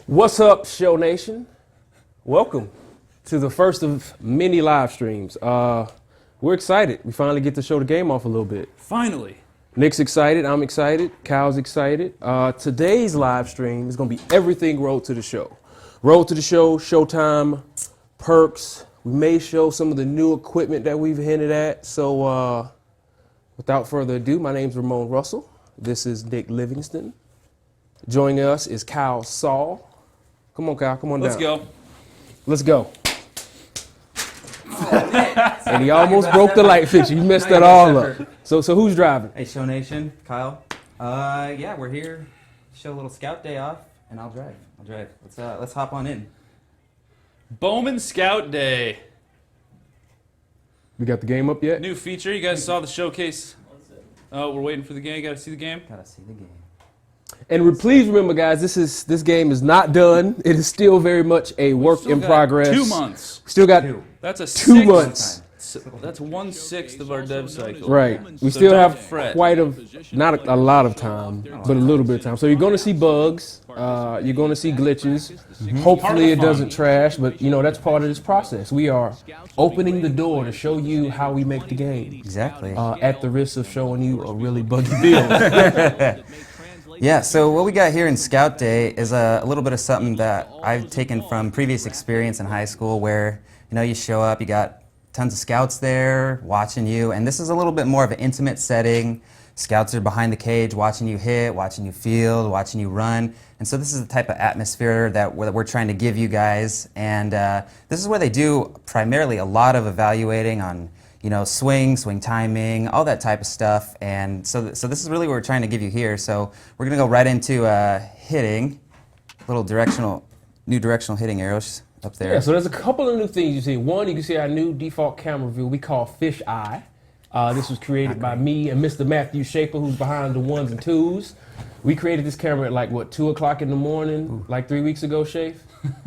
What's up, Show Nation? Welcome to the first of many live streams. We're excited. We finally get to show the game off a little bit. Finally. Nick's excited. I'm excited. Kyle's excited. Today's live stream is going to be everything Road to the Show. Road to the Show, Showtime, perks. We may show some of the new equipment that we've hinted at. So without further ado, my name's Ramone Russell. This is Nick Livingston. Joining us is Kyle Saul. Come on, Kyle. Come on down. Let's go. Let's go. And he almost broke the light fixture. You messed that all up. So who's driving? Hey, Show Nation, Kyle. Yeah, we're here to show a little scout day off, and I'll drive. Let's hop on in. Bowman Scout Day. We got the game up yet? New feature. You guys saw the showcase. Oh, we're waiting for the game. Gotta see the game. Gotta see the game. And please remember, guys, this game is not done. It is still very much a work in progress. 2 months. Still got That's a 2 months. That's 1/6 of our dev cycle. Right. We So still don't have fret. not a lot of time, but a little bit of time. So you're going to see bugs. You're going to see glitches. Hopefully it doesn't trash, but you know that's part of this process. We are opening the door to show you how we make the game. Exactly. At the risk of showing you a really buggy build. Yeah, so what we got here in Scout Day is a little bit of something that I've taken from previous experience in high school where, you know, you show up, you got tons of scouts there watching you, and this is a little bit more of an intimate setting. Scouts are behind the cage watching you hit, watching you field, watching you run. And so this is the type of atmosphere that we're trying to give you guys. And this is where they do primarily a lot of evaluating on, you know, swing timing, all that type of stuff. And so this is really what we're trying to give you here. So we're going to go right into hitting, little new directional hitting arrows up there. Yeah, so there's a couple of new things you see. One, you can see our new default camera view we call Fish Eye. This was created by me and Mr. Matthew Shaper, who's behind the 1s and 2s. We created this camera at like, 2 o'clock in the morning, like 3 weeks ago, Shafe?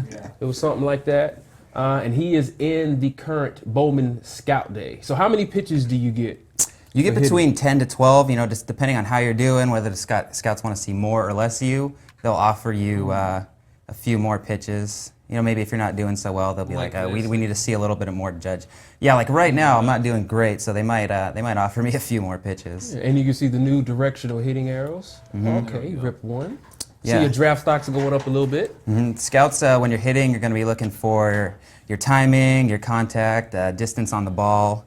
Yeah. It was something like that. And he is in the current Bowman Scout Day. So how many pitches do you get? You get between 10 to 12, you know, just depending on how you're doing, whether the scouts want to see more or less of you. They'll offer you a few more pitches. You know, maybe if you're not doing so well, they'll be like we need to see a little bit more to judge. Yeah, like right now, I'm not doing great, so they might offer me a few more pitches. Yeah, and you can see the new directional hitting arrows. Okay, rip one. Yeah. See your draft stocks are going up a little bit. Scouts, when you're hitting, you're going to be looking for your timing, your contact, distance on the ball.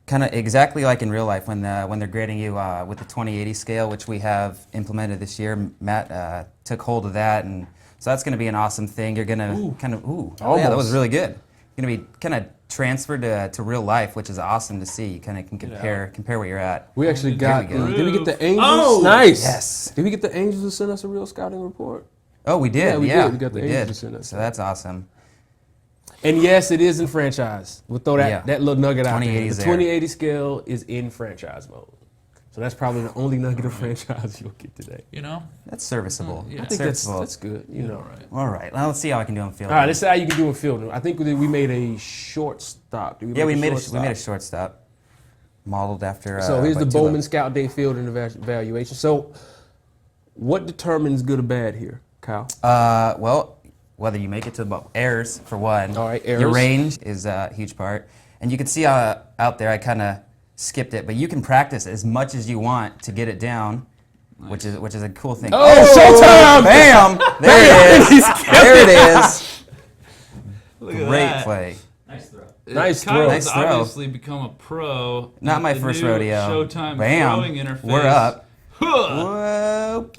Kind of exactly like in real life when they're grading you with the 20/80 scale, which we have implemented this year. Matt took hold of that, and so that's going to be an awesome thing. You're going to yeah, that was really good. You're going to be kind of transferred to real life, which is awesome to see. You kind of can compare where you're at. We actually got, did we get the Angels? Oh! Nice. Yes. Did we get the Angels to send us a real scouting report? Oh, we did. Yeah, we did. We got the Angels did. to send us. So that's awesome. And yes, it is in franchise. We'll throw that little nugget out there. 20/80 The 20/80 scale is in franchise mode. So that's probably the only nugget of franchise you'll get today. You know? That's serviceable. I think that's good. You know. All right. Well, let's see how I can do on field. All right, let's see how you can do in field. I think we made a shortstop. Yeah, we made a shortstop, modeled after. So here's the Bowman Scout Day field and evaluation. So, what determines good or bad here, Kyle? Well, whether you make it to the errors for one. All right, errors. Your range is a huge part, and you can see out there I kind of skipped it, but you can practice as much as you want to get it down. Nice. Which is a cool thing. Oh, Showtime! Bam! There it is. There it is. Look at Great that. play. Nice throw. Kyle's obviously become a pro. Not my The first new rodeo. Showtime Bam. throwing interface. We're up. Huh. Whoa.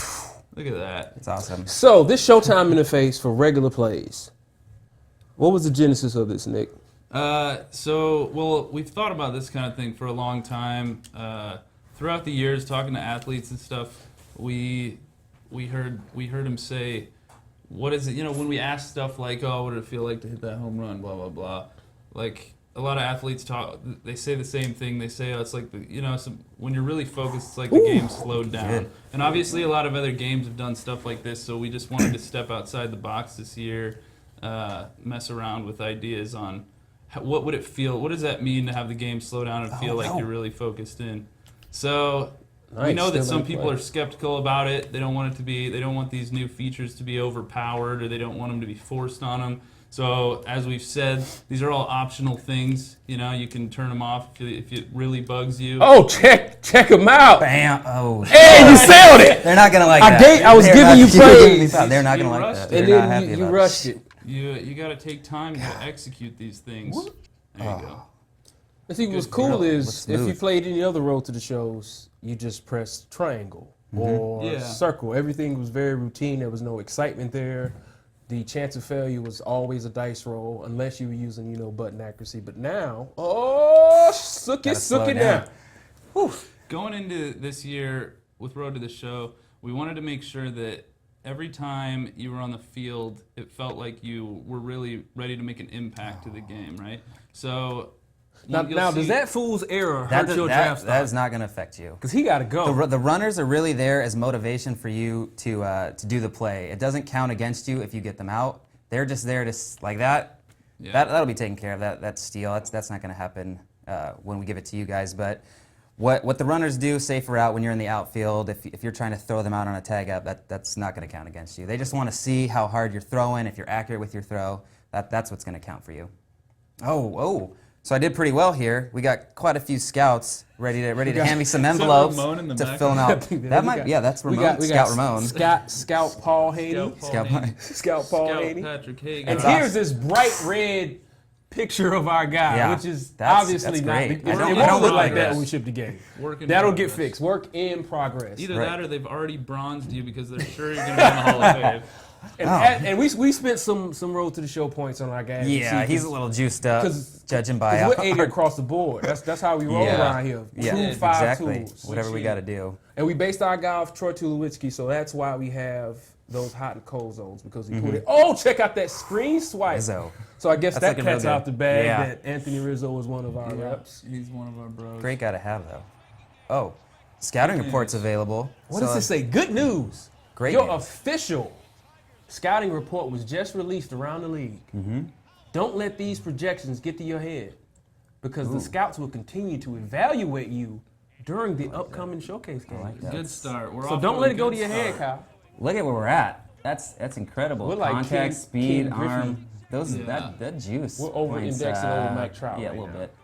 Look at that. It's awesome. So this Showtime interface for regular plays. What was the genesis of this, Nick? Well, we've thought about this kind of thing for a long time. Throughout the years, talking to athletes and stuff, we heard him say, "What is it?" You know, when we ask stuff like, "Oh, what did it feel like to hit that home run?" Blah blah blah. Like a lot of athletes talk, they say the same thing. They say, "Oh, it's like when you're really focused, it's like the game slowed down." Good. And obviously, a lot of other games have done stuff like this. So we just wanted to step outside the box this year, mess around with ideas on. What would it feel? What does that mean to have the game slow down and feel like you're really focused in? So We Nice, know that still some in people play. are skeptical about it. They don't want it to be. They don't want these new features to be overpowered, or they don't want them to be forced on them. So as we've said, these are all optional things. You know, you can turn them off if it really bugs you. Oh, check them out. Bam! Oh, Hey, you sailed it. they're not gonna like I that. I was They're giving not- you were giving me praise. props. They're not You gonna like rushed that. it. They're And not happy then you about rushed it. You got to take time to execute these things. There you go. And see, what's Good cool grill. is Looks if you smooth. played any other Road to the Shows, you just press triangle or Yeah. circle. Everything was very routine. There was no excitement there. The chance of failure was always a dice roll unless you were using, button accuracy. But now, sook Gotta slow it down. now. Going into this year with Road to the Show, we wanted to make sure that every time you were on the field, it felt like you were really ready to make an impact to the game, right? So Now, you'll does see- that fool's error hurt your draft stock? That is not gonna affect you. Because he got to go. The runners are really there as motivation for you to do the play. It doesn't count against you if you get them out. They're just there to like that. Yeah. That'll be taken care of. That steal. That's not going to happen when we give it to you guys. But what the runners do, safer out when you're in the outfield. If you're trying to throw them out on a tag up, that's not going to count against you. They just want to see how hard you're throwing. If you're accurate with your throw, that's what's going to count for you. Oh. So I did pretty well here. We got quite a few scouts ready to hand me some envelopes Ramone in the to back? fill them out. That We might, got- yeah, that's we Ramone. got Scout Ramone. Scout Paul Haney. Scout Haney. Scout Paul Scout Haney. Patrick Hagan. And That's here's this bright red picture of our guy, Yeah, which is that's obviously not. great. It I don't- won't I don't look look like like that this. when we ship the game. Work in That'll get progress. fixed. Work in progress. Either Right. that or they've already bronzed you because they're sure you're going to be in the Hall of Fame. And we spent some Road to the Show points on our guy. Yeah, he's a little juiced up, 'cause- judging by We're our 80 across the board. That's how we roll Yeah. around here. Yeah, 2-5 exactly. tools. Whatever we got to do. And we based our guy off Troy Tulowitzki, so that's why we have those hot and cold zones, because he put it. Oh, check out that screen swipe. Rizzo. So I guess That's that looking real cat's good. out the bag Yeah. that Anthony Rizzo was one of our reps. He's one of our bros. Great guy to have, though. Oh, scouting reports available. What So, does this say? Good news. Great Your news. official scouting report was just released around the league. Don't let these projections get to your head, because the scouts will continue to evaluate you during the upcoming showcase games. Good start. We're So off don't to let a it go to good your head, start. Kyle. Look at where we're at. That's incredible. We're like Contact, Ken- speed, Ken Griffey. arm. Those Yeah. that juice. We're over-indexing points, over Mike Trout Yeah, a right little now. bit.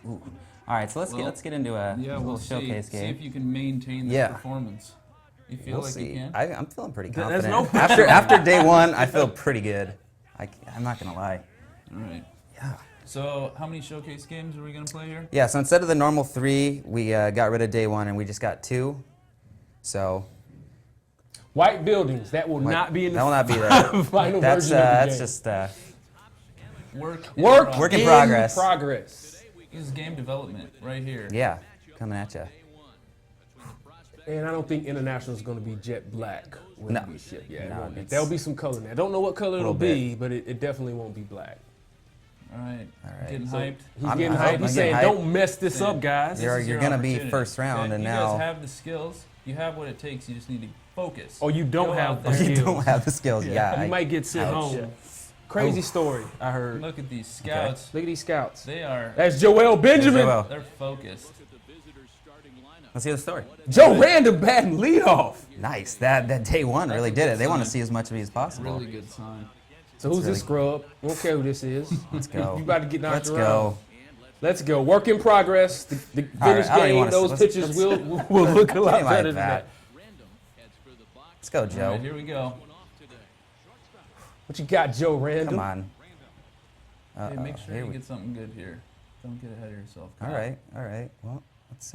All right, so let's get into a Yeah, little we'll see. showcase See game. if you can maintain this Yeah. performance. You feel We'll like see. you can? I'm feeling pretty There's confident. no after day one, I feel pretty good. I'm not gonna lie. All right. Yeah. So how many showcase games are we going to play here? Yeah. So instead of the normal 3, we got rid of day 1 and we just got 2. So White buildings, that will not be in the that will not be there. final That's version of the that's game. just Work in progress. progress. This is game development right here. yeah, coming at you. And I don't think international is going to be jet black when No. it be shipped. Yeah, it No, won't be. it's- There'll be some color in there. I don't know what color it'll Little be, but it definitely won't be black. All right. right. Getting So hyped. he's I'm- getting I'm hyped. getting He's saying, hyped. don't mess this up, guys. You're This is your gonna be opportunity. first round, Okay, and you now guys have the skills. You have what it takes. You just need to focus. Oh, you don't Go have out the there. you skills. don't have the skills. Yeah, You might get sent ouch. home. Crazy Oh. story, I heard. Look at these scouts. Look at these scouts. They are. That's Joel Benjamin. Joel. They're focused. Let's hear the story. Joe Random batting leadoff. Nice. That day 1 really did it. They want to see as much of me as possible. Really good sign. So who's this scrub? I don't care who this is. Let's go. You about to get knocked Let's around. go. Let's go. Work in progress. The All right, finished I don't even game, wanna- those let's- pitches will look a lot Give me my better than bat. that. Let's go, All Joe. right, here we go. What you got, Joe Random? Come on. Hey, make sure here you we- get something good here. Don't get ahead of yourself. All right. Well, let's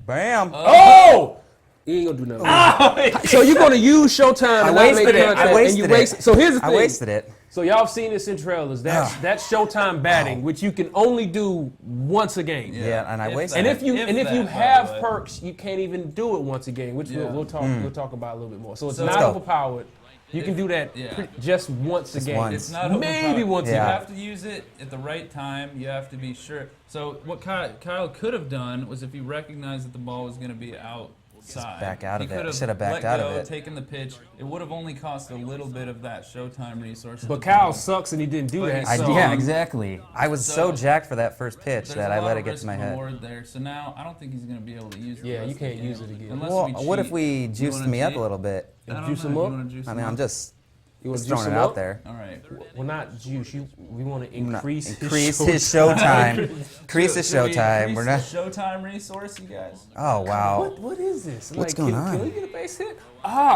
bam. Oh! You ain't gonna do nothing. So you're gonna use Showtime and not wasted make it. contact, I wasted and you it. waste. So here's the I thing. wasted it. So y'all have seen this in trailers. That's Showtime batting, which you can only do once a game. Yeah, and I wasted And it. if you If and if that, you by the have way. perks, you can't even do it once a game, which Yeah. we'll talk about a little bit more. So it's So- not Let's go. overpowered. You can do that Yeah. just once a game. once. It's not Maybe overpowered. once You Yeah. have to use it at the right time. You have to be sure. So what Kyle could have done was if he recognized that the ball was going to be out side. back out He of it. could have Should have backed let out of go, it. taken the pitch. It would have only cost a little bit of that Showtime resource. But Kyle sucks and he didn't do But that. he So Yeah, exactly. I was so So- jacked for that first pitch There's that a I lot let of it get risk to my head. reward there. So now I don't think he's going to be able to use it. Yeah, you can't use it again. Unless Well, we what if cheat. we You juiced wanna me up cheat? a little bit? I don't Juice know. him You up? wanna juice I him mean, I'm up? just you want to throwing juice it him out up? there. All right. Well, not juice. We want to Not- increase increase his his showtime. Increase his Should we showtime. We're not. increase the Showtime resource, you guys. Oh wow. What is this? What's Like, going can on? we get a base hit?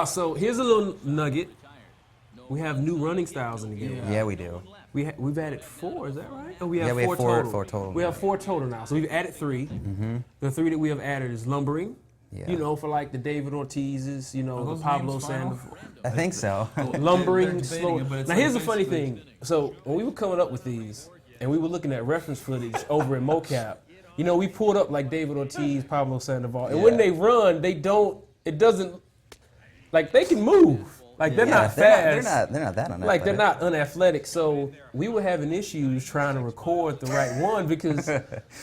So here's a little nugget. We have new running styles in the game. Yeah, we do. We've added 4, is that right? Oh, we have Yeah, we have 4 four- total. 4 total. We have 4 total now. So we've added 3. The 3 that we have added is lumbering. Yeah. You know, for like the David Ortiz's, you know, Are the those Pablo names final? Sandoval. I think so. Lumbering, They're debating slow. it, but it's Now like here's the funny basically- thing. So when we were coming up with these, and we were looking at reference footage over in mocap, you know, we pulled up like David Ortiz, Pablo Sandoval, and when Yeah. they run, they don't. It doesn't. Like they can move. Like they're Yeah, not fast. They're not that unathletic. Like they're not unathletic. So we were having issues trying to record the right one because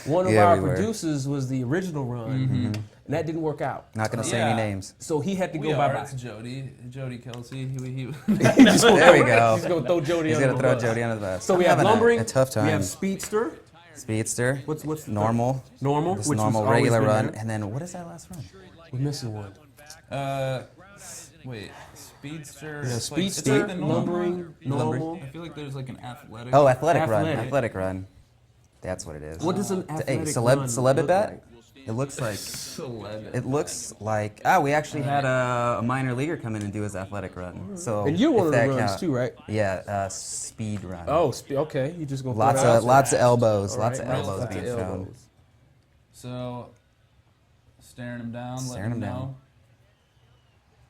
one of Yeah, our we were. producers was the original run, and that didn't work out. Not gonna say Yeah. any names. So he had to We go are. bye bye. It's Jody Kelsey. He There we go. He's gonna throw Jody He's under gonna the throw bus. Jody under the bus. So we I'm have having lumbering. A tough time. We have speedster. Speedster. What's the normal? Normal. Just which was normal always regular been run. there. And then what is that last run? We're missing one. Wait, speedster. Yeah, it's like- it's speedster, like the normal lumbering, run. normal. I feel like there's like an athletic. Oh, athletic run. Athletic. Athletic run. That's what it is. What does an Hey, athletic celeb run celeb look bat? like? It looks like. Celeb. It looks like. Ah, we actually had a minor leaguer come in and do his athletic run. So. And you're one if of the that runs count- too, right? Yeah, speed run. Oh, okay. You just gonna throw Lots it out of there. lots of elbows. All Lots right, of elbows lots being of thrown. elbows. So, staring him down, Staring letting him him down. know.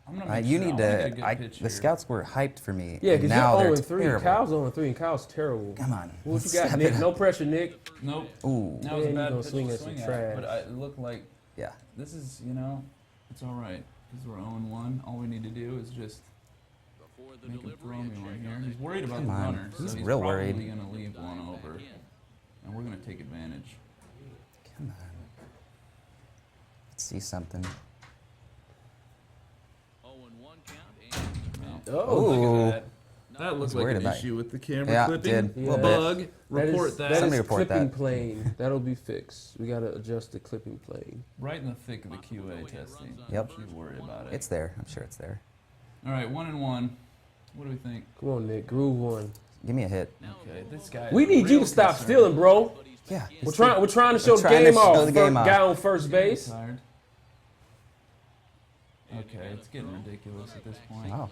I'm gonna make You sure- need I wanna get a to. good pitch The here. scouts were hyped for me. Yeah, and because now you're they're 0-3. terrible. Kyle's 0-3, and Kyle's terrible. Come on. What you step got, it Nick? up. No pressure, Nick. Nope. Ooh. That was a Yeah, bad you gonna pitch swing to at some swing trash. But it looked like Yeah. this is, it's all right because we're 0-1. All we need to do is just make him throw me one here. He's worried about Come the on. runner, so He's he's real probably worried. gonna leave one over, and we're gonna take advantage. Come on. Let's see something. No. Oh, Look at that. That looked like worried an about issue with the camera Yeah, it clipping. did. A little bit. Bug. that Report is, that. That Somebody is report clipping that. plane. That'll be fixed. We gotta adjust the clipping plane. Right in the thick of the QA testing. Yep. Don't you worry about it. It's there. I'm sure it's there. All right, 1-1. What do we think? Come on, Nick. Groove one. Give me a hit. Okay, this guy. We is need you real to stop concerned. stealing, bro. Yeah. We're trying to show the trying to game show off. the game off. Guy on first base. Tired. Okay, it's getting ridiculous at this point. Oh.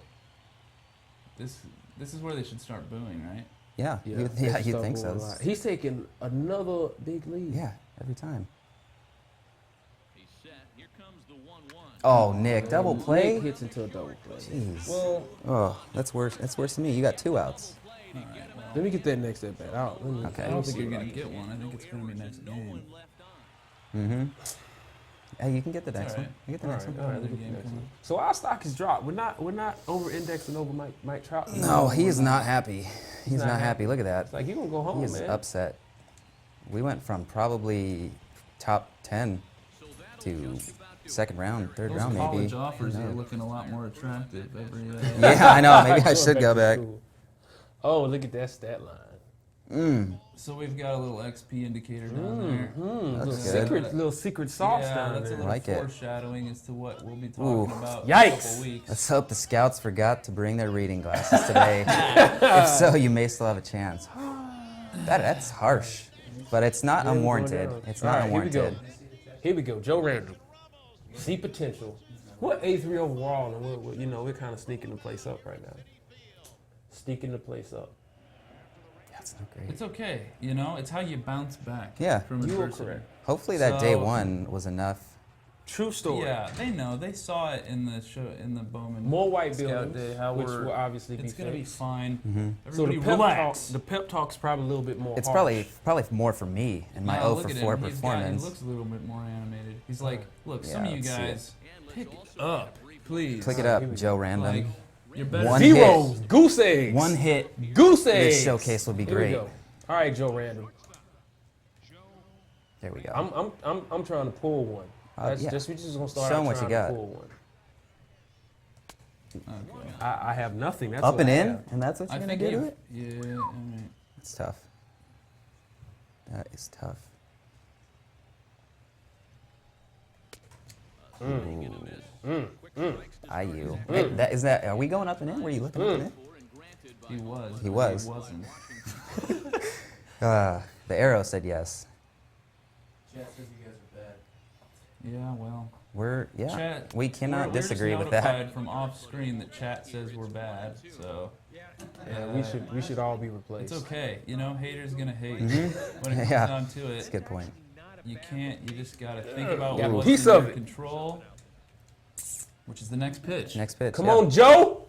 This is where they should start booing, right? Yeah. You think so? He's taking another big lead. Yeah. Every time. Oh, Nick, double play. Nick hits into a double play. Jeez. Well, Oh, that's worse. That's worse than me. You got 2 outs. Let me get that next at bat out. Okay. I don't think you're gonna get one. I think it's gonna be next game. Mm-hmm. Hey, you can get the next all one. right. You get the All next right, one. all right, Another look at game the next coming. one. So our stock is dropped. We're not over indexing over Mike Trout. No, he is not happy. He's not not happy. happy. Look at that. It's like you gonna go home, He is man. upset. We went from probably top 10 to second round, third Those round college maybe. offers Who are knows? looking a lot more attractive every. Yeah, I know. Maybe I Going should go to back. school. Oh, look at that stat line. So we've got a little XP indicator down there. That's good. Little secret sauce Yeah, down that's a there. little Like it. foreshadowing as to what we'll be talking Ooh. about in a Yikes. couple weeks. Let's hope the scouts forgot to bring their reading glasses today. If so, you may still have a chance. That's harsh, but it's not Yeah, we're going unwarranted. down. It's All not right, unwarranted. Here we go. Joe Randall. See potential. We're 83 overall, and we're kind of sneaking the place up right now. Sneaking the place up. That's not great. It's okay, it's how you bounce back. Yeah. From You are adversity. correct. Hopefully that day So- one was enough. True story. Yeah, they know. They saw it in the show, in the Bowman. More white Scout buildings, Day, how which we're- will obviously be It's gonna be fixed. fine. So Everybody the pep, relax. the pep talk's probably a little bit more It's harsh. probably more for me and my No, 0 look for at 4 him. performance. He looks a little bit more animated. He's like, look, some Yeah, of you let's see guys, pick it up, please. Click it Here up, we go. Joe Random. Like, you're better. One Zeros, goose eggs. One hit. Goose eggs. This showcase would be Here we great. go. All right, Joe Randall. There we go. I'm trying to pull one. Yeah. We just gonna start Show out 'em what trying you to got. pull one. Okay. I have nothing. That's Up what and I in, have. and that's what you're gonna do to it. Yeah. All right. It's tough. That is tough. IU. Hey, is that? Are we going up and in? Were you looking up and in? He was. He but was. He wasn't. The arrow said yes. Chat says you guys are bad. Yeah. Well. Yeah. We cannot we're disagree just with that. notified from off screen that chat says we're bad. So. Yeah, we should all be replaced. It's okay. You know, haters gonna hate. When it comes Yeah. down to That's a it, good point. you can't. You just gotta think about Got a what's piece in of your it. control, which is the next pitch. Next pitch. Come yeah. on, Joe.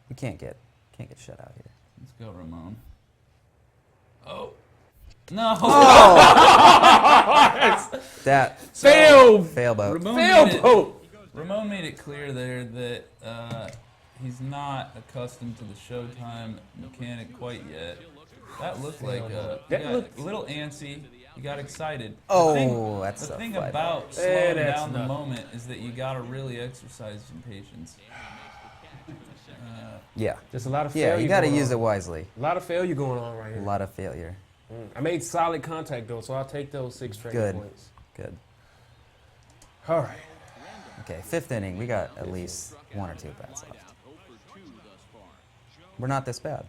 We can't get shut out here. Let's go, Ramone. Oh. No. That Fail. fail boat. Ramone Fail made it- boat. Ramone made it clear there that he's not accustomed to the Showtime mechanic quite yet. That looked like he That got looked- a little antsy. He got excited. Oh, that's The a thing fly ball. about slowing that's down the nothing. moment is that you gotta really exercise some patience. Yeah. There's a lot of Yeah, failure. you got to going use on. it wisely. A lot of failure going on right A here. lot of failure. I made solid contact though, so I'll take those 6 training Good. points. Good. All right. Okay, 5th inning. We got at least 1 or 2 bats left. We're not this bad.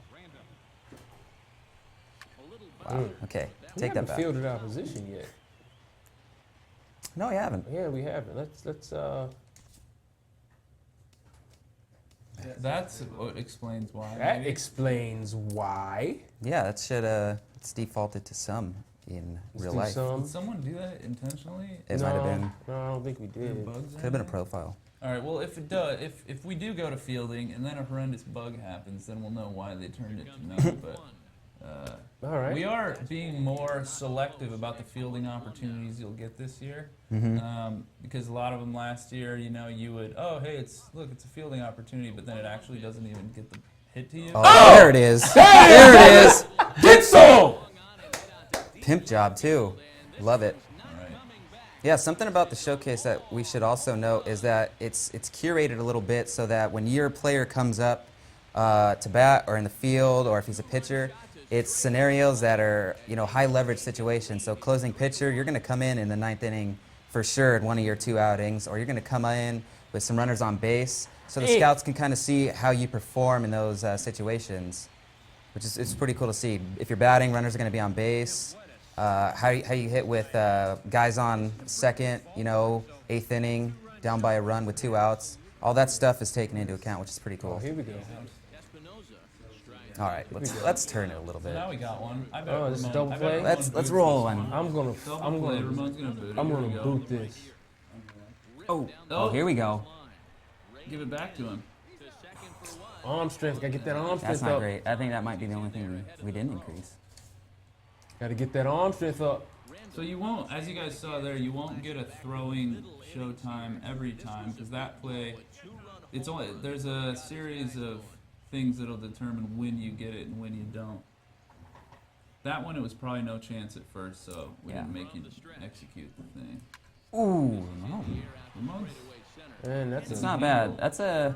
Wow. Okay, We take that haven't back. fielded our position yet. No, you haven't. Yeah, we haven't. Let's That's what explains why. that maybe. explains why. Yeah, that should it's defaulted to some in Let's real do life. some. Did someone do that intentionally? It might have been. No, I don't think we did. Bugs Could have been a in there? profile. All right. Well, if it does, if we do go to fielding and then a horrendous bug happens, then we'll know why they turned it to no. But All right. we are being more selective about the fielding opportunities you'll get this year, because a lot of them last year, you know, you would, oh, hey, it's a fielding opportunity, but then it actually doesn't even get the hit to you. Oh, there it is. There it is. Get some. Pimp job too. Love it. All right. Yeah, something about the showcase that we should also note is that it's curated a little bit so that when your player comes up to bat or in the field or if he's a pitcher, it's scenarios that are, you know, high leverage situations. So closing pitcher, you're going to come in the 9th inning for sure in one of your 2 outings, or you're going to come in with some runners on base, so the scouts can kind of see how you perform in those situations, which is it's pretty cool to see. If you're batting, runners are going to be on base. How you hit with guys on second, you know, 8th inning, down by a run with 2 outs. All that stuff is taken into account, which is pretty cool. Oh, here we go. All right, let's turn it a little So bit. now we got one. I bet Oh, this is Ramone- double I bet play? Ramone Let's boots roll this one. I'm gonna Double play. Ramone's gonna boot it. I'm Here gonna we go. boot this. Oh, here we go. Give it back to him. Arm strength. Gotta get that arm That's strength not up. great. I think that might be the only thing we didn't increase. Gotta get that arm strength up. So you won't, as you guys saw there, you won't get a throwing Showtime every time, because that play, there's a series of things that'll determine when you get it and when you don't. That one, it was probably no chance at first, so we didn't make you execute the thing. Ooh, no. Ramone's, Man, that's It's a, not bad. That's got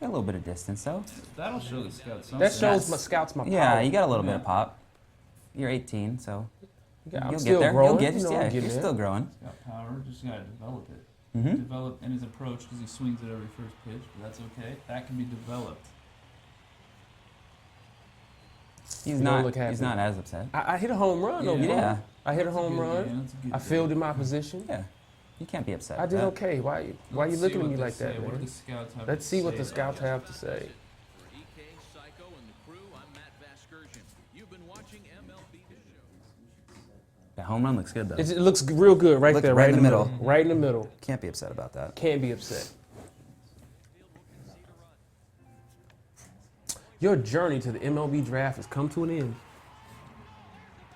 a little bit of distance though. that'll show the scouts something. that shows my scouts my power. Yeah, you got a little bit Yeah. of pop. You're 18, so Yeah, I'm you'll still get there. growing. You'll get you know, yeah, I'm you're getting there. still growing. He's got power, just gotta develop it. Mm-hmm. Develop in his approach, because he swings at every first pitch, but that's okay. That can be developed. He's You don't not. look happy. He's not as upset. I hit a home run though, bro. Yeah. I hit a That's home good run. game, that's a good I game. fielded my position. Yeah. You can't be upset. I with did that. okay. Why you Let's see looking at what me they like say. that, What do man? the scouts have Let's to see what say the about scouts it? have to say. The home run looks good though. It looks real good right Looked there, right right in the middle. Right in the middle. Can't be upset about that. Can't be upset. Your journey to the MLB draft has come to an end.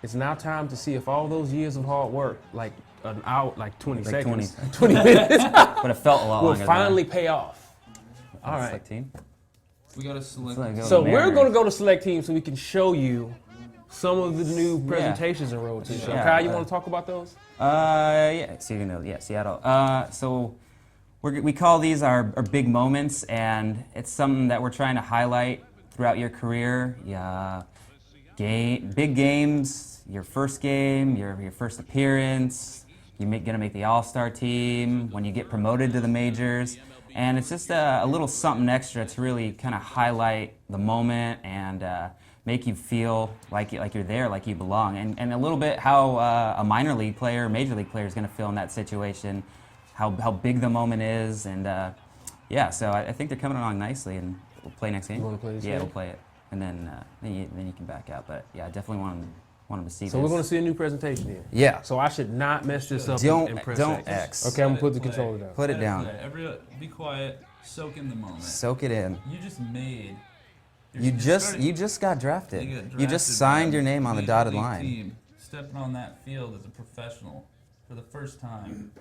It's now time to see if all those years of hard work, like an hour, like 20 Like seconds, 20. 20 minutes, But it felt a lot will longer. finally pay off. All All right. right. Team. We gotta select. Let's let it go. So we're Mariners. going to go to select team so we can show you some of the new presentations in Road to the Show. Yeah, Kyle, you want to talk about those? Yeah, so Seattle. So we call these our big moments, and it's something that we're trying to highlight throughout your career. Yeah, big games, your first game, your first appearance. You're gonna make the All-Star team when you get promoted to the majors, and it's just a little something extra to really kind of highlight the moment and make you feel like you're there, like you belong, and a little bit how a minor league player, major league player is going to feel in that situation, how big the moment is, and yeah. So I think they're coming along nicely, and we'll play next game. You want to play this Yeah, game? we'll play it, and then you can back out. But yeah, I definitely want them to see. So this. we're going to see a new presentation here. Yeah. So I should not mess this up and press Don't X. X. Okay, I'm going to put the Play. controller down. Put it down. Be quiet. Soak in the moment. Soak it in. You just made. You just got drafted. You just signed your name on the dotted line. Team, stepping on that field as a professional for the first time.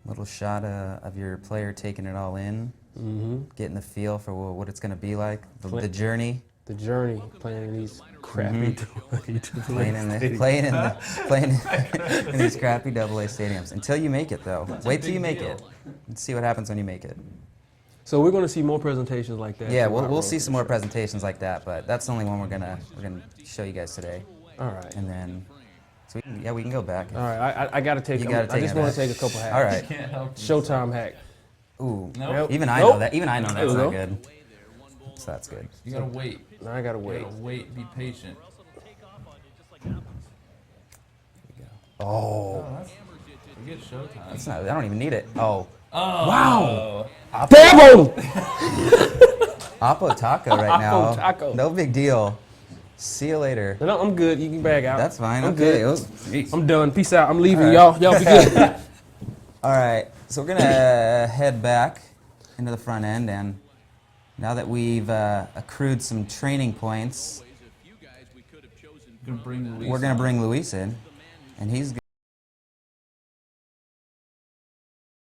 Little shot of your player taking it all in, getting the feel for what it's going to be like, the journey. The journey, playing in these crappy Playing in these crappy AA stadiums until you make it, though. Wait till you make it and see what happens when you make it. So we're going to see more presentations like that. Yeah, throughout we'll Road see to some the more Show. presentations like that, but that's the only one we're gonna show you guys today. All right. And then, so we can go back. All right. I got to take. You gotta I take just it want to back. take a couple hacks. All right. Can't help. Showtime hack. Ooh. Nope. Even I Nope. know that. Even I know There that's we not go. good. So that's good. You gotta wait. Now I got to You wait. gotta wait. Be patient. Oh. Forget Showtime. That's not. I don't even need it. Oh. Wow. Oh. Damn! Oppo Taco right now. Oppo Taco. No big deal. See you later. No, I'm good. You can back out. That's fine. I'm Okay. good. I'm done. Peace out. I'm leaving. All right. Y'all be good. All right, so we're gonna head back into the front end, and now that we've accrued some training points, Gonna bring Luis we're gonna on. bring Luis in, and he's